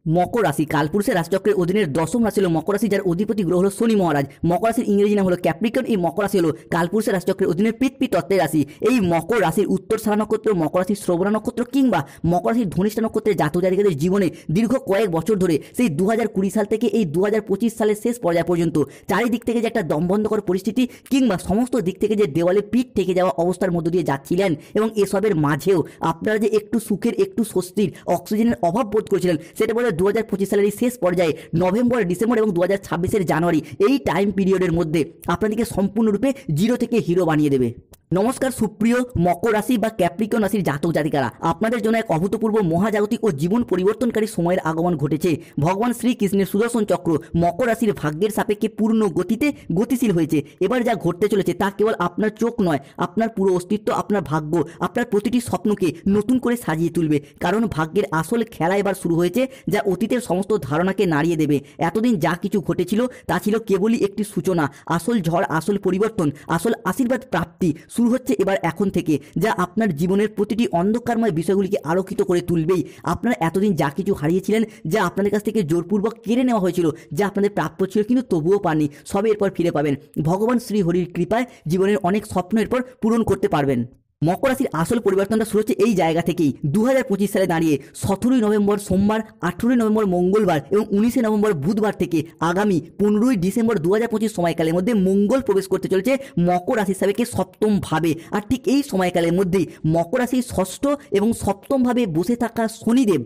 মকর রাশি কালপুরুষের রাশিচক্রের অধীনের দশম রাশি হলো মকর রাশি, যার অধিপতি গ্রহ হলো শনি মহারাজ। মকর রাশির ইংরেজি নাম হলো ক্যাপ্রিকন। এই মকর রাশি হলো কালপুরুষের রাশিচক্রের অধীনের পৃথ্বী তত্ত্বের রাশি। এই মকর রাশির উত্তরসারা নক্ষত্র, মকর রাশির শ্রবণা নক্ষত্র কিংবা মকর রাশির ধনিষ্ঠা নক্ষত্রের জাতক জাতিকাদের জীবনে দীর্ঘ কয়েক বছর ধরে সেই 2020 সাল থেকে এই 2025 সালের শেষ পর্যায় পর্যন্ত চারিদিক থেকে যে একটা দমবন্ধকর পরিস্থিতি কিংবা সমস্ত দিক থেকে যে দেওয়ালে পিঠ থেকে যাওয়া অবস্থার মধ্য দিয়ে যাচ্ছিলেন, এবং এসবের মাঝেও আপনারা যে একটু সুখের, একটু স্বস্তির, অক্সিজেনের অভাব বোধ করেছিলেন, সেটা বলে 2025 সালের শেষ পর্যায়ে নভেম্বর, ডিসেম্বর এবং 2026 জানুয়ারি এই টাইম পিরিয়ডের মধ্যে আপনাদেরকে সম্পূর্ণরূপে জিরো থেকে হিরো বানিয়ে দেবে। নমস্কার সুপ্রিয় মকর রাশি বা ক্যাপ্রিকন রাশির জাতক জাতিকারা, আপনাদের জন্য এক অভূতপূর্ব মহাজাগতিক ও জীবন পরিবর্তনকারী সময়ের আগমন ঘটেছে। ভগবান শ্রীকৃষ্ণের সুদর্শন চক্র মকর রাশির ভাগ্যের সাপেক্ষে পূর্ণ গতিতে গতিশীল হয়েছে। এবার যা ঘটতে চলেছে তা কেবল আপনার চোখ নয়, আপনার পুরো অস্তিত্ব, আপনার ভাগ্য, আপনার প্রতিটি স্বপ্নকে নতুন করে সাজিয়ে তুলবে। কারণ ভাগ্যের আসল খেলা এবার শুরু হয়েছে, যা অতীতের সমস্ত ধারণাকে নাড়িয়ে দেবে। এতদিন যা কিছু ঘটেছিল তা ছিল কেবলই একটি সূচনা। আসল ঝড়, আসল পরিবর্তন, আসল আশীর্বাদ প্রাপ্তি শুরু হচ্ছে এবার এখন থেকে, যা আপনার জীবনের প্রতিটি অন্ধকারময় বিষয়গুলিকে আলোকিত করে তুলবেই। আপনারা এতদিন যা কিছু হারিয়েছিলেন, যা আপনাদের কাছ থেকে জোরপূর্বক কেড়ে নেওয়া হয়েছিল, যা আপনাদের প্রাপ্য ছিল কিন্তু তবুও পাননি, সবে এরপর ফিরে পাবেন। ভগবান শ্রী হরির কৃপায় জীবনের অনেক স্বপ্ন এরপর পূরণ করতে পারবেন। মকর রাশির আসল পরিবর্তনটা শুরু হচ্ছে এই জায়গা থেকেই। 2025 সালে দাঁড়িয়ে 17 নভেম্বর সোমবার, 18 নভেম্বর মঙ্গলবার এবং 19 নভেম্বর বুধবার থেকে আগামী 15 ডিসেম্বর 2025 সময়কালের মধ্যে মঙ্গল প্রবেশ করতে চলেছে মকর রাশির সাপেক্ষে সপ্তম ভাবে। আর ঠিক এই সময়কালের মধ্যেই মকর রাশির ষষ্ঠ এবং সপ্তম ভাবে বসে থাকা শনিদেব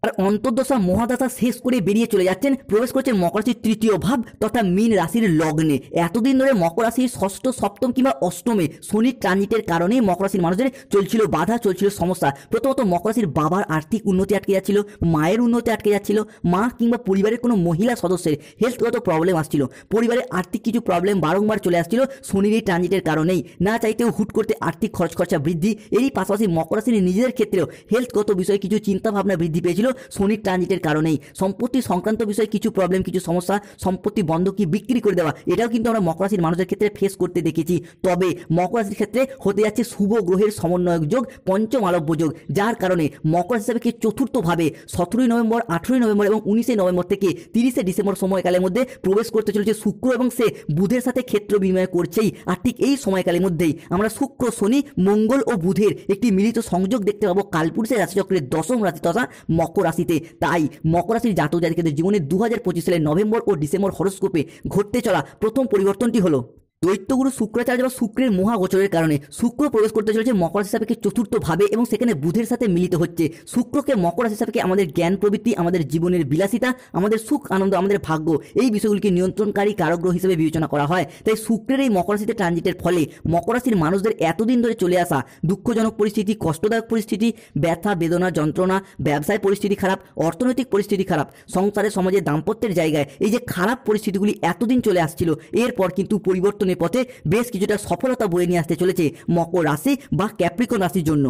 আর অন্তর্দশা মহাদশা শেষ করে বেরিয়ে চলে যাচ্ছেন, প্রবেশ করছেন মকর রাশির তৃতীয় ভাব তথা মীন রাশির লগ্নে। এতদিন ধরে মকর রাশির ষষ্ঠ, সপ্তম কিংবা অষ্টমে শনির ট্রানজিটের কারণেই মকর রাশির মানুষদের চলছিল বাধা, চলছিল সমস্যা। প্রথমত মকর রাশির বাবার আর্থিক উন্নতি আটকে যাচ্ছিল, মায়ের উন্নতি আটকে যাচ্ছিল, মা কিংবা পরিবারের কোনো মহিলা সদস্যের হেলথগত প্রবলেম আসছিল, পরিবারের আর্থিক কিছু প্রবলেম বারংবার চলে আসছিল শনির এই ট্রানজিটের কারণেই। না চাইতেও হুট করতে আর্থিক খরচা বৃদ্ধি, এরই পাশাপাশি মকর রাশির নিজেদের ক্ষেত্রেও হেলথগত বিষয়ে কিছু চিন্তাভাবনা বৃদ্ধি পেয়েছিল শনির ট্রানজিটের কারণেই। সম্পত্তি সংক্রান্ত বিষয়ে কিছু প্রবলেম, কিছু সমস্যা, সম্পত্তি বন্ধকি বিক্রি করে দেওয়া, এটাও কিন্তু আমরা মকর রাশির মানুষদের ক্ষেত্রে ফেস করতে দেখেছি। তবে মকর রাশির ক্ষেত্রে হতে যাচ্ছে শুভ গ্রহের সমন্বয়ক যোগ, পঞ্চম আলব্য যোগ, যার কারণে মকর রাশি হিসাবে চতুর্থভাবে 17 নভেম্বর, 18 নভেম্বর এবং 19 নভেম্বর থেকে 30 ডিসেম্বর সময়কালের মধ্যে প্রবেশ করতে চলেছে শুক্র, এবং সে বুধের সাথে ক্ষেত্র বিনিময় করছেই। আর ঠিক এই সময়কালের মধ্যেই আমরা শুক্র, শনি, মঙ্গল ও বুধের একটি মিলিত সংযোগ দেখতে পাবো কালপুরুষের রাশিচক্রের দশম রাশি তথা মকর রাশিতে। তাই মকর রাশির জাতক জাতিকাদের জীবনে 2025 সালের নভেম্বর ও ডিসেম্বর হরোস্কোপে ঘটতে চলা প্রথম পরিবর্তনটি হলো দৈত্যগুরু শুক্রাচার্য বা শুক্রের মহাগোচরের কারণে শুক্র প্রবেশ করতে চলেছে মকর রাশি সাপেক্ষে চতুর্থ ভাবে, এবং সেখানে বুধের সাথে মিলিত হচ্ছে। শুক্রকে মকর রাশি সাপেক্ষে আমাদের জ্ঞান প্রবৃত্তি, আমাদের জীবনের বিলাসিতা, আমাদের সুখ আনন্দ, আমাদের ভাগ্য, এই বিষয়গুলিকে নিয়ন্ত্রণকারী কারগ্রহ হিসেবে বিবেচনা করা হয়। তাই শুক্রের এই মকর রাশিতে ট্রানজিটের ফলে মকর রাশির মানুষদের এতদিন ধরে চলে আসা দুঃখজনক পরিস্থিতি, কষ্টদায়ক পরিস্থিতি, ব্যথা, বেদনা, যন্ত্রণা, ব্যবসায় পরিস্থিতি খারাপ, অর্থনৈতিক পরিস্থিতি খারাপ, সংসারে, সমাজে, দাম্পত্যের জায়গায় এই যে খারাপ পরিস্থিতিগুলি এতদিন চলে আসছিল, এরপর কিন্তু পরিবর্তনের পথে বেশ কিছুটা সফলতা বয়ে নিয়ে আসতে চলেছে মকর রাশি বা ক্যাপ্রিকন রাশির জন্য।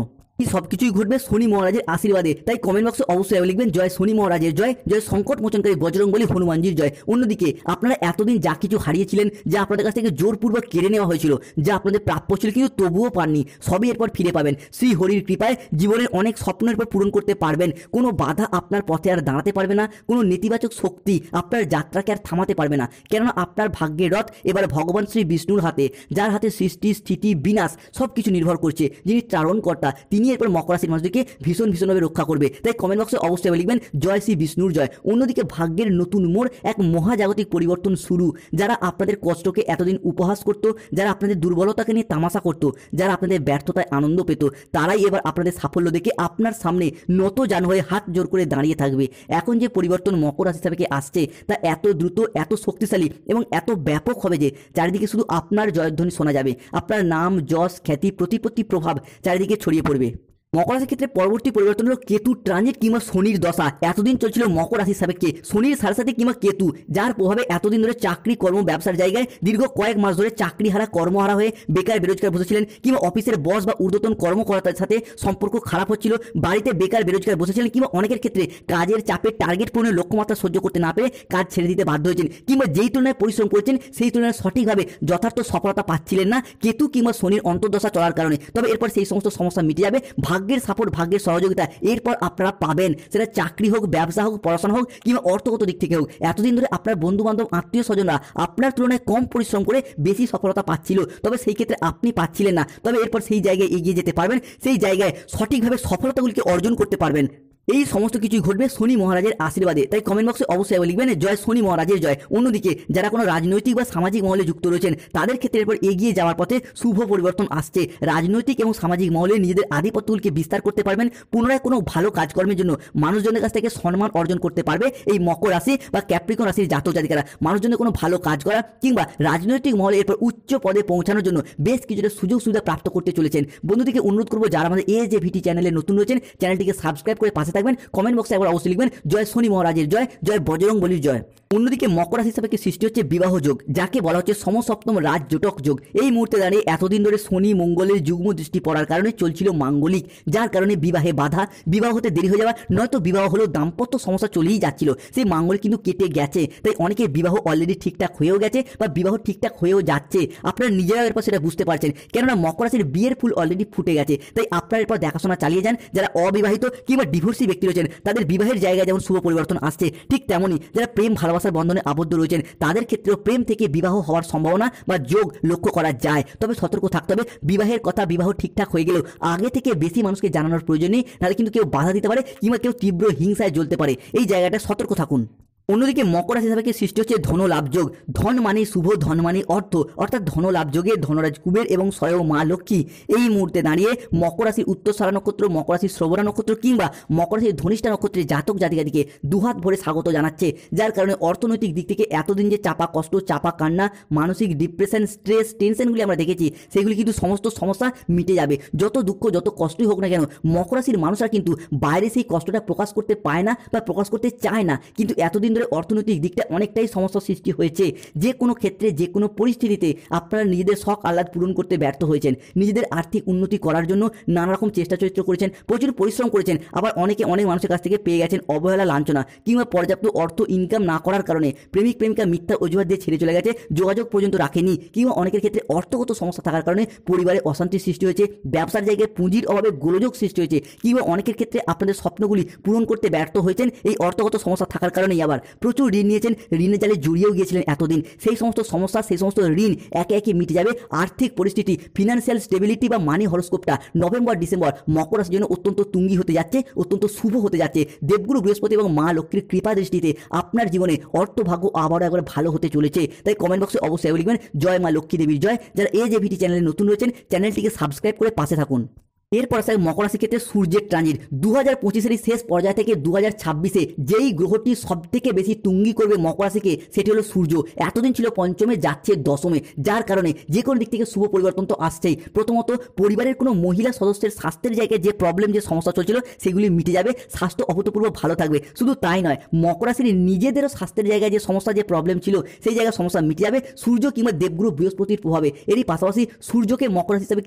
সবকিছুই ঘটবে শনি মহারাজের আশীর্বাদে। তাই কমেন্ট বক্সে অবশ্যই লিখবেন জয় শনি মহারাজের জয়, জয় সংকট মোচনকারী বজরংবলী হনুমানজির জয়। অন্যদিকে আপনারা এতদিন যা কিছু হারিয়েছিলেন, যা আপনাদের কাছ থেকে জোরপূর্বক কেড়ে নেওয়া হয়েছিল, যা আপনাদের প্রাপ্য ছিল কিন্তু তবুও পাননি, সবই এরপর ফিরে পাবেন। শ্রী হরির কৃপায় জীবনের অনেক স্বপ্নের পর পূরণ করতে পারবেন। কোনো বাধা আপনার পথে আর দাঁড়াতে পারবে না, কোনো নেতিবাচক শক্তি আপনার যাত্রাকে আর থামাতে পারবে না। কেননা আপনার ভাগ্যের রথ এবার ভগবান শ্রী বিষ্ণুর হাতে, যার হাতে সৃষ্টি, স্থিতি, বিনাশ সব কিছু নির্ভর করছে, যিনি ত্রারণকর্তা, তিনি এরপর মকর রাশির মানুষদেরকে ভীষণভাবে রক্ষা করবে। তাই কমেন্ট বক্সে অবশ্যই লিখবেন জয় শ্রী বিষ্ণুর জয়। অন্যদিকে ভাগ্যের নতুন মোড়, এক মহাজাগতিক পরিবর্তন শুরু। যারা আপনাদের কষ্টকে এতদিন উপহাস করত, যারা আপনাদের দুর্বলতাকে নিয়ে তামাশা করত, যারা আপনাদের ব্যর্থতায় আনন্দ পেত, তারাই এবার আপনাদের সাফল্য দেখে আপনার সামনে নত জান হয়ে হাত জোর করে দাঁড়িয়ে থাকবে। এখন যে পরিবর্তন মকর রাশি থেকে আসছে তা এত দ্রুত, এত শক্তিশালী এবং এত ব্যাপক হবে যে চারিদিকে শুধু আপনার জয়ধ্বনি শোনা যাবে। আপনার নাম, যশ, খ্যাতি, প্রতিপত্তি, প্রভাব চারিদিকে ছড়িয়ে পড়বে। মকর রাশির ক্ষেত্রে পরবর্তী পরিবর্তন হলো কেতু ট্রানজিট কিংবা শনির দশা। এতদিন চলছিল মকর রাশির সাপেক্ষে শনির সাথে সাথে কিংবা কেতু, যার প্রভাবে এতদিন ধরে চাকরি, কর্ম, ব্যবসার জায়গায় দীর্ঘ কয়েক মাস ধরে চাকরিহারা, কর্মহারা হয়ে বেকার বেরোজগার বসেছিলেন, কিংবা অফিসের বস বা ঊর্ধ্বতন কর্মকর্তার সাথে সম্পর্ক খারাপ হচ্ছিল, বাড়িতে বেকার বেরোজগার বসেছিলেন, কিংবা অনেকের ক্ষেত্রে কাজের চাপে টার্গেট পূরণের লক্ষ্যমাত্রা সহ্য করতে না পেরে কাজ ছেড়ে দিতে বাধ্য হয়েছেন, কিংবা যেই তুলনায় পরিশ্রম করেছেন সেই তুলনায় সঠিকভাবে যথার্থ সফলতা পাচ্ছিলেন না কেতু কিংবা শনির অন্তর্দশা চলার কারণে। তবে এরপর সেই সমস্ত সমস্যা মিটে যাবে, ভাগ্য ভাগ্যের সাপোর্ট, ভাগ্যের সহযোগিতা এরপর আপনারা পাবেন। সেটা চাকরি হোক, ব্যবসা হোক, পড়াশোনা হোক কিংবা অর্থগত দিক থেকে হোক। এতদিন ধরে আপনার বন্ধু বান্ধব, আত্মীয় স্বজনরা আপনার তুলনায় কম পরিশ্রম করে বেশি সফলতা পাচ্ছিল, তবে সেই ক্ষেত্রে আপনি পাচ্ছিলেন না। তবে এরপর সেই জায়গায় এগিয়ে যেতে পারবেন, সেই জায়গায় সঠিকভাবে সফলতাগুলিকে অর্জন করতে পারবেন। এই সমস্ত কিছুই ঘটবে শনি মহারাজের আশীর্বাদে। তাই কমেন্ট বক্সে অবশ্যই লিখবেন জয় শনি মহারাজের জয়। অন্যদিকে যারা কোনো রাজনৈতিক বা সামাজিক মহলে যুক্ত রয়েছেন তাদের ক্ষেত্রে এরপর এগিয়ে যাওয়ার পথে শুভ পরিবর্তন আসছে। রাজনৈতিক এবং সামাজিক মহলে নিজেদের আধিপত্যগুলিকে বিস্তার করতে পারবেন। পুনরায় কোনো ভালো কাজকর্মের জন্য মানুষজনের কাছ থেকে সম্মান অর্জন করতে পারবে এই মকর রাশি বা ক্যাপ্রিকন রাশির জাতক জাতিকারা। মানুষজনের কোনো ভালো কাজ করা কিংবা রাজনৈতিক মহলে এরপর উচ্চ পদে পৌঁছানোর জন্য বেশ কিছুটা সুযোগ সুবিধা প্রাপ্ত করতে চলেছেন। বন্ধুদেরকে অনুরোধ করবো যারা আমাদের AJVT চ্যানেলে নতুন রয়েছেন চ্যানেলটিকে সাবস্ক্রাইব করে পাশে থাকবেন। কমেন্ট বক্সে একবার অবশ্যই লিখবেন জয় শনি মহারাজের জয়, জয় বজরংবলীর জয়। অন্যদিকে মকর রাশি হিসাবে সৃষ্টি হচ্ছে বিবাহ যোগ, যাকে বলা হচ্ছে সমসপ্তম রাজযোটক যোগ। এই মুহূর্তে দাঁড়িয়ে এতদিন ধরে শনি মঙ্গলের যুগ্ম দৃষ্টি পড়ার কারণে চলছিল মাঙ্গলিক, যার কারণে বিবাহে বাধা, বিবাহ হতে দেরি হয়ে যাওয়া, নয়তো বিবাহ হলেও দাম্পত্য সমস্যা চলেই যাচ্ছিল। সেই মাঙ্গলিক কিন্তু কেটে গেছে। তাই অনেকের বিবাহ অলরেডি ঠিকঠাক হয়েও গেছে বা বিবাহ ঠিকঠাক হয়েও যাচ্ছে। আপনারা নিজেরাও এরপর সেটা বুঝতে পারছেন, কেননা মকর রাশির বিয়ের ফুল অলরেডি ফুটে গেছে। তাই আপনারা এরপর দেখাশোনা চালিয়ে যান। যারা অবিবাহিত কিংবা ডিভোর্সি ব্যক্তি রয়েছেন তাদের বিবাহের জায়গায় যেমন শুভ পরিবর্তন আসছে, ঠিক তেমনই যারা প্রেম ভালোবাসার বন্ধনে আবদ্ধ রয়েছেন তাদের ক্ষেত্রেও প্রেম থেকে বিবাহ হওয়ার সম্ভাবনা বা যোগ লক্ষ্য করা যায়। তবে সতর্ক থাকতে হবে, বিবাহের কথা বিবাহ ঠিকঠাক হয়ে গেলেও আগে থেকে বেশি মানুষকে জানানোর প্রয়োজন নেই, নাহলে কিন্তু কেউ বাধা দিতে পারে কিংবা কেউ তীব্র হিংসায় জ্বলতে পারে। এই জায়গাটা সতর্ক থাকুন। অন্যদিকে মকর রাশি হিসাবে সৃষ্টি হচ্ছে ধন লাভ যোগ। ধন মানে শুভ, ধন মানে অর্থ, অর্থাৎ ধন লাভ যোগে ধনরাজ কুবের এবং স্বয়ং মা লক্ষ্মী এই মুহূর্তে দাঁড়িয়ে মকর রাশির উত্তরসারা নক্ষত্র, মকর রাশির শ্রবণা নক্ষত্র কিংবা মকর রাশির ধনিষ্ঠা নক্ষত্রের জাতক জাতিকাদিকে দুহাত ভরে স্বাগত জানাচ্ছে। যার কারণে অর্থনৈতিক দিক থেকে এতদিন যে চাপা কষ্ট, চাপা কান্না, মানসিক ডিপ্রেশন, স্ট্রেস, টেনশনগুলি আমরা দেখেছি সেগুলি কিন্তু সমস্ত সমস্যা মিটে যাবে। যত দুঃখ, যত কষ্টই হোক না কেন, মকর রাশির মানুষরা কিন্তু বাইরে সেই কষ্টটা প্রকাশ করতে পায় না বা প্রকাশ করতে চায় না। কিন্তু এতদিন ধরে অর্থনৈতিক দিকটা অনেকটাই সমস্যার সৃষ্টি হয়েছে। যে কোনো ক্ষেত্রে, যে কোনো পরিস্থিতিতে আপনারা নিজেদের শখ আহ্লাদ পূরণ করতে ব্যর্থ হয়েছেন। নিজেদের আর্থিক উন্নতি করার জন্য নানা রকম চেষ্টা চরিত্র করেছেন, প্রচুর পরিশ্রম করেছেন। আবার অনেকে অনেক মানুষের কাছ থেকে পেয়ে গেছেন অবহেলা, লাঞ্ছনা কিংবা পর্যাপ্ত অর্থ ইনকাম না করার কারণে প্রেমিক প্রেমিকা মিথ্যা অজুহাত দিয়ে ছেড়ে চলে গেছে, যোগাযোগ পর্যন্ত রাখেনি। কিংবা অনেকের ক্ষেত্রে অর্থগত সমস্যা থাকার কারণে পরিবারে অশান্তির সৃষ্টি হয়েছে, ব্যবসার জায়গায় পুঁজির অভাবে গোলযোগ সৃষ্টি হয়েছে। কিংবা অনেকের ক্ষেত্রে আপনাদের স্বপ্নগুলি পূরণ করতে ব্যর্থ হয়েছেন এই অর্থগত সমস্যা থাকার কারণেই। আবার প্রচুর ঋণ নিয়েছেন, ঋণের জালে জড়িয়েও গিয়েছিলেন এতদিন। সেই সমস্ত সমস্যা, সেই সমস্ত ঋণ একে একে মিটে যাবে। আর্থিক পরিস্থিতি, ফিনান্সিয়াল স্টেবিলিটি বা মানি হরোস্কোপটা নভেম্বর ডিসেম্বর মকর রাশির জন্য অত্যন্ত তুঙ্গি হতে যাচ্ছে, অত্যন্ত শুভ হতে যাচ্ছে। দেবগুরু বৃহস্পতি এবং মা লক্ষ্মীর কৃপা দৃষ্টিতে আপনার জীবনে অর্থ ভাগ্য আবারও একবার ভালো হতে চলেছে। তাই কমেন্ট বক্সে অবশ্যই লিখবেন জয় মা লক্ষ্মী দেবীর জয়। যারা AJVT চ্যানেলে নতুন রয়েছেন চ্যানেলটিকে সাবস্ক্রাইব করে পাশে থাকুন। এরপর আসে মকর রাশির ক্ষেত্রে সূর্যের ট্রানজিট। 2025-এর শেষ পর্যায় থেকে 2026-এ যেই গ্রহটি সব থেকে বেশি তুঙ্গি করবে মকর রাশিকে সেটি হলো সূর্য। এতদিন ছিল পঞ্চমে, যাচ্ছে দশমে, যার কারণে যে কোনো দিক থেকে শুভ পরিবর্তন তো আসছেই। প্রথমত পরিবারের কোনো মহিলা সদস্যের স্বাস্থ্যের জায়গায় যে প্রবলেম, যে সমস্যা চলছিল সেগুলি মিটে যাবে, স্বাস্থ্য অভূতপূর্ব ভালো থাকবে। শুধু তাই নয়, মকর রাশির নিজেদেরও স্বাস্থ্যের জায়গায় যে সমস্যা, যে প্রবলেম ছিল সেই জায়গায় সমস্যা মিটে যাবে সূর্য কিংবা দেবগুরু বৃহস্পতির প্রভাবে। এরই পাশাপাশি সূর্যকে মকর রাশি হিসাবে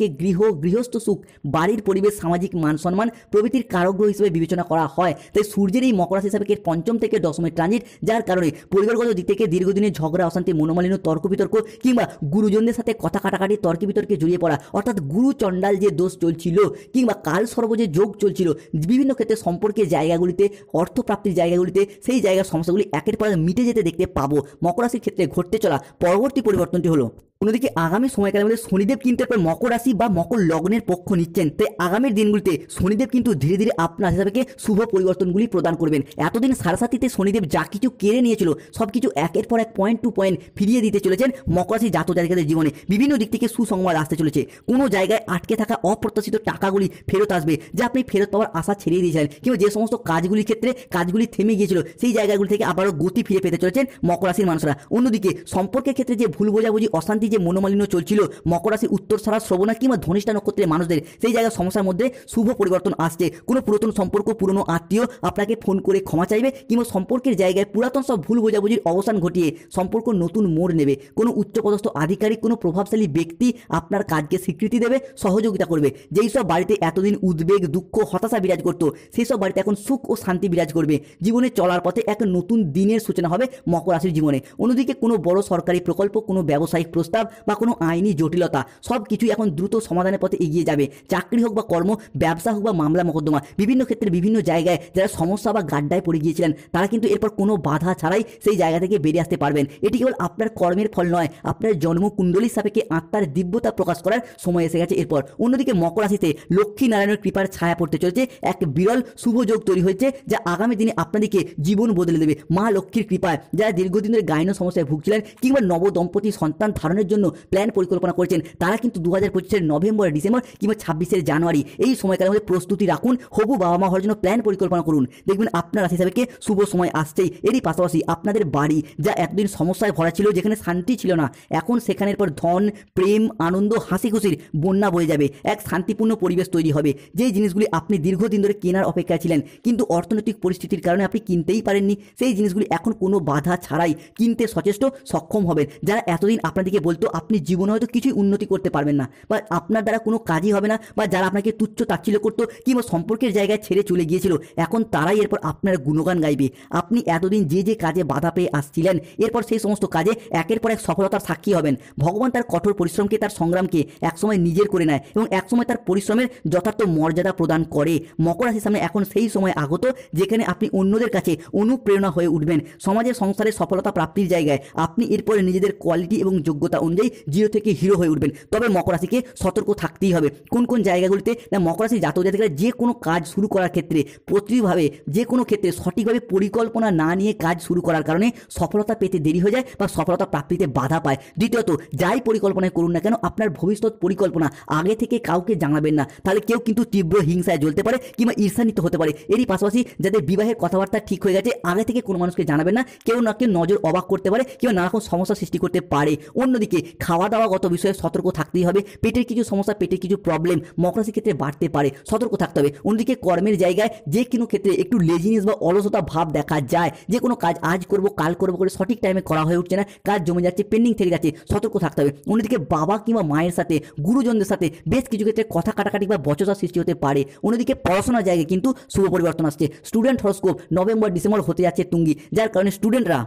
গৃহস্থ সুখ, বাড়ির পরিবেশ, সামাজিক মান সম্মান প্রভৃতির কারকগ্রহ হিসেবে বিবেচনা করা হয়। তাই সূর্যের এই মকর রাশি হিসাবে পঞ্চম থেকে দশমের ট্রানজিট, যার কারণে পরিবারগত দিক থেকে দীর্ঘদিনের ঝগড়া, অশান্তি, মনোমালিন্য, তর্ক বিতর্ক কিংবা গুরুজনদের সাথে কথা কাটাকাটি, তর্ক বিতর্কে জড়িয়ে পড়া, অর্থাৎ গুরু চণ্ডাল যে দোষ চলছিল কিংবা কাল সর্ব যে যোগ চলছিল বিভিন্ন ক্ষেত্রে সম্পর্কের জায়গাগুলিতে, অর্থপ্রাপ্তির জায়গাগুলিতে, সেই জায়গার সমস্যাগুলি একের পর এক মিটে যেতে দেখতে পাবো। মকর রাশির ক্ষেত্রে ঘটতে চলা পরবর্তী পরিবর্তনটি হলো, অন্যদিকে আগামী সময়কালের মধ্যে শনিদেব কিন্তু এরপর মকর রাশি বা মকর লগ্নের পক্ষ নিচ্ছেন। তাই আগামীর দিনগুলিতে শনিদেব কিন্তু ধীরে ধীরে আপনার হিসাবে শুভ পরিবর্তনগুলি প্রদান করবেন। এতদিন সাড়ে শনিদেব যা কিছু কেড়ে নিয়েছিল সব কিছু একের পর এক পয়েন্ট টু পয়েন্ট ফিরিয়ে দিতে চলেছেন মকর রাশি জাতক জাতিকাদের জীবনে। বিভিন্ন দিক থেকে সুসংবাদ আসতে চলেছে। কোনো জায়গায় আটকে থাকা অপ্রত্যাশিত টাকাগুলি ফেরত আসবে, যা আপনি ফেরত পাওয়ার আশা ছেড়ে দিয়েছিলেন, কিংবা যে সমস্ত কাজগুলির ক্ষেত্রে কাজগুলি থেমে গিয়েছিল সেই জায়গাগুলি থেকে আবারও গতি ফিরে পেতে চলেছেন মকর রাশির মানুষরা। অন্যদিকে সম্পর্কের ক্ষেত্রে যে ভুল বোঝাবুঝি, অশান্তি, যে মনোমালিন্য চলছিল মকর রাশির উত্তরসারা, শ্রবণা কিংবা ধনিষ্ঠা নক্ষত্রের মানুষদের, সেই জায়গার সমস্যার মধ্যে শুভ পরিবর্তন আসছে। কোনো পুরাতন সম্পর্ক, পুরনো আত্মীয় আপনাকে ফোন করে ক্ষমা চাইবে কিংবা সম্পর্কের জায়গায় পুরাতন সব ভুল বোঝাবুঝির অবসান ঘটিয়ে সম্পর্ক নতুন মোড় নেবে। কোনো উচ্চপদস্থ আধিকারিক, কোনো প্রভাবশালী ব্যক্তি আপনার কাজকে স্বীকৃতি দেবে, সহযোগিতা করবে। যেই সব বাড়িতে এতদিন উদ্বেগ, দুঃখ, হতাশা বিরাজ করত সেই সব বাড়িতে এখন সুখ ও শান্তি বিরাজ করবে। জীবনে চলার পথে এক নতুন দিনের সূচনা হবে মকর রাশির জীবনে। অন্যদিকে কোনো বড় সরকারি প্রকল্প, কোনো ব্যবসায়িক প্রস্তাব প্রস্তাব বা কোনো আইনি জটিলতা সব কিছুই এখন দ্রুত সমাধানের পথে এগিয়ে যাবে। চাকরি হোক বা কর্ম, ব্যবসা হোক বা মামলা মোকদ্দমা, বিভিন্ন ক্ষেত্রে বিভিন্ন জায়গায় যারা সমস্যা বা গাড্ডায় পড়ে গিয়েছিলেন তারা কিন্তু এরপর কোনো বাধা ছাড়াই সেই জায়গা থেকে বেরিয়ে আসতে পারবেন। এটি কেবল আপনার কর্মের ফল নয়, আপনার জন্মকুণ্ডলীর সাপেক্ষে আত্মার দিব্যতা প্রকাশ করার সময় এসে গেছে এরপর। অন্যদিকে মকর রাশিতে লক্ষ্মী নারায়ণের কৃপার ছায়া পড়তে চলেছে, এক বিরল শুভ যোগ তৈরি হয়েছে যা আগামী দিনে আপনাদেরকে জীবন বদলে দেবে। মা লক্ষ্মীর কৃপায় যারা দীর্ঘদিন ধরে গাইনো সমস্যায় ভুগছিলেন কিংবা নবদম্পতি সন্তান ধারণের জন্য প্ল্যান পরিকল্পনা করেছেন তারা কিন্তু 2025 নভেম্বর, ডিসেম্বর কিংবা 26 জানুয়ারি এই সময়কালের মধ্যে প্রস্তুতি রাখুন। হবু বাবা মা হওয়ার জন্য প্ল্যান পরিকল্পনা করুন, দেখবেন আপনার রাশি হিসাবে শুভ সময় আসছেই। এরই পাশাপাশি আপনাদের বাড়ি যা এতদিন সমস্যায় ভরা ছিল, যেখানে শান্তি ছিল না, এখন সেখানের পর ধন, প্রেম, আনন্দ, হাসি খুশির বন্যা বয়ে যাবে। এক শান্তিপূর্ণ পরিবেশ তৈরি হবে। যেই জিনিসগুলি আপনি দীর্ঘদিন ধরে কেনার অপেক্ষায় ছিলেন কিন্তু অর্থনৈতিক পরিস্থিতির কারণে আপনি কিনতেই পারেননি, সেই জিনিসগুলি এখন কোনো বাধা ছাড়াই কিনতে যথেষ্ট সক্ষম হবেন। যারা এতদিন আপনাদেরকে বলতো আপনি জীবনে হয়তো কিছুই উন্নতি করতে পারবেন না বা আপনার দ্বারা কোনো কাজই হবে না, বা যারা আপনাকে তুচ্ছ তাচ্ছিল্য করতো কিংবা সম্পর্কের জায়গায় ছেড়ে চলে গিয়েছিল, এখন তারাই এরপর আপনার গুণগান গাইবে। আপনি এতদিন যে যে কাজে বাধা পেয়ে আসছিলেন এরপর সেই সমস্ত কাজে একের পর এক সফলতার সাক্ষী হবেন। ভগবান তার কঠোর পরিশ্রমকে, তার সংগ্রামকে একসময় নিজের করে নেয় এবং একসময় তার পরিশ্রমের যথার্থ মর্যাদা প্রদান করে। মকর রাশির সামনে এখন সেই সময় আগত যেখানে আপনি অন্যদের কাছে অনুপ্রেরণা হয়ে উঠবেন। সমাজের সংসারে সফলতা প্রাপ্তির জায়গায় আপনি এরপরে নিজেদের কোয়ালিটি এবং যোগ্যতা অনুযায়ী জিরো থেকে হিরো হয়ে উঠবেন। তবে মকর রাশিকে সতর্ক থাকতেই হবে। কোন কোন জায়গাগুলিতে না, মকর রাশি জাতক জাতিকারা যে কোনো কাজ শুরু করার ক্ষেত্রে প্রতিভাবে যে কোনো ক্ষেত্রে সঠিকভাবে পরিকল্পনা না নিয়ে কাজ শুরু করার কারণে সফলতা পেতে দেরি হয়ে যায় বা সফলতা প্রাপ্তিতে বাধা পায়। দ্বিতীয়ত, যাই পরিকল্পনায় করুন না কেন আপনার ভবিষ্যৎ পরিকল্পনা আগে থেকে কাউকে জানাবেন না, তাহলে কেউ কিন্তু তীব্র হিংসায় জ্বলতে পারে কিংবা ঈর্ষান্বিত হতে পারে। এরই পাশাপাশি যাদের বিবাহের কথাবার্তা ঠিক হয়ে গেছে আগে থেকে কোনো মানুষকে জানাবেন না, কেউ না কেউ নজর অবাক করতে পারে কিংবা নানা রকম সমস্যা সৃষ্টি করতে পারে। অন্যদিকে খাওয়া দাওয়াগত বিষয়ে সতর্ক থাকতেই হবে। পেটের কিছু সমস্যা, পেটের কিছু প্রবলেম মকর রাশির ক্ষেত্রে বাড়তে পারে, সতর্ক থাকতে হবে। অন্যদিকে কর্মের জায়গায় যে কোনো ক্ষেত্রে একটু লেজিনেস বা অলসতা ভাব দেখা যায়, যে কোনো কাজ আজ করব কাল করব করে সঠিক টাইমে করা হয়ে উঠছে না, কাজ জমে যাচ্ছে, পেন্ডিং থেকে যাচ্ছে, সতর্ক থাকতে হবে। অন্যদিকে বাবা কিংবা মায়ের সাথে, গুরুজনদের সাথে বেশ কিছু ক্ষেত্রে কথা কাটাকাটি বা বচসা সৃষ্টি হতে পারে। অন্যদিকে পড়াশোনার জায়গায় কিন্তু শুভ পরিবর্তন আসছে। স্টুডেন্ট হরস্কোপ নভেম্বর ডিসেম্বর হতে যাচ্ছে তুঙ্গি, যার কারণে স্টুডেন্টরা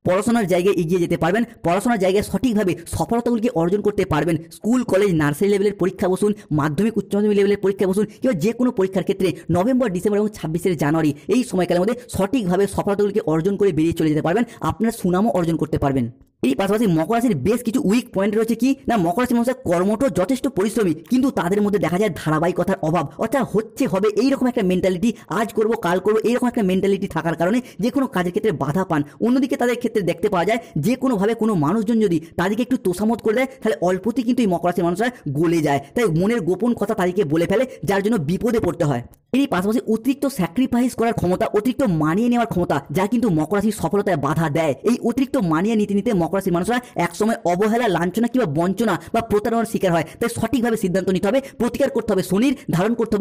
পড়াশোনার জায়গায় এগিয়ে যেতে পারবেন, পড়াশোনার জায়গায় সঠিকভাবে সফলতাগুলিকে অর্জন করতে পারবেন। স্কুল কলেজ নার্সারি লেভেলের পরীক্ষা বসুন, মাধ্যমিক উচ্চ মাধ্যমিক লেভেলের পরীক্ষা বসুন কিংবা যে কোনো পরীক্ষার ক্ষেত্রে নভেম্বর ডিসেম্বর এবং 26 জানুয়ারি এই সময়কালের মধ্যে সঠিকভাবে সফলতাগুলিকে অর্জন করে বেরিয়ে চলে যেতে পারবেন, আপনার সুনামও অর্জন করতে পারবেন। এই পাশাপাশি মকর রাশির বেশ কিছু উইক পয়েন্ট রয়েছে কি না, মকর রাশির মানুষের কর্মঠ যথেষ্ট পরিশ্রমী কিন্তু তাদের মধ্যে দেখা যায় ধারাবাহিকতার অভাব, অর্থাৎ হচ্ছে হবে এইরকম একটা মেন্টালিটি, আজ করব কাল করব এইরকম একটা মেন্টালিটি থাকার কারণে যে কোনো কাজের ক্ষেত্রে বাধা পান। অন্যদিকে তাদের ক্ষেত্রে দেখতে পাওয়া যায় যে কোনোভাবে কোনো মানুষজন যদি তাদেরকে একটু তোষামত করে দেয় তাহলে অল্পতেই কিন্তু এই মকর রাশির মানুষরা গলে যায়, তাই মনের গোপন কথা তাদেরকে বলে ফেলে, যার জন্য বিপদে পড়তে হয়। এর পাশাপাশি অতিরিক্ত স্যাক্রিফাইস করার ক্ষমতা, অতিরিক্ত মানিয়ে নেওয়ার ক্ষমতা যা কিন্তু মকর রাশির সফলতায় বাধা দেয়। এই অতিরিক্ত মানিয়ে নিতে নিতে মকর রাশির মানুষরা একসময় অবহেলা, লাঞ্ছনা কিংবা বঞ্চনা বা প্রতারণার শিকার হয়। তাই সঠিকভাবে সিদ্ধান্ত নিতে হবে, প্রতিকার করতে হবে, শনির ধারণ করতে হবে।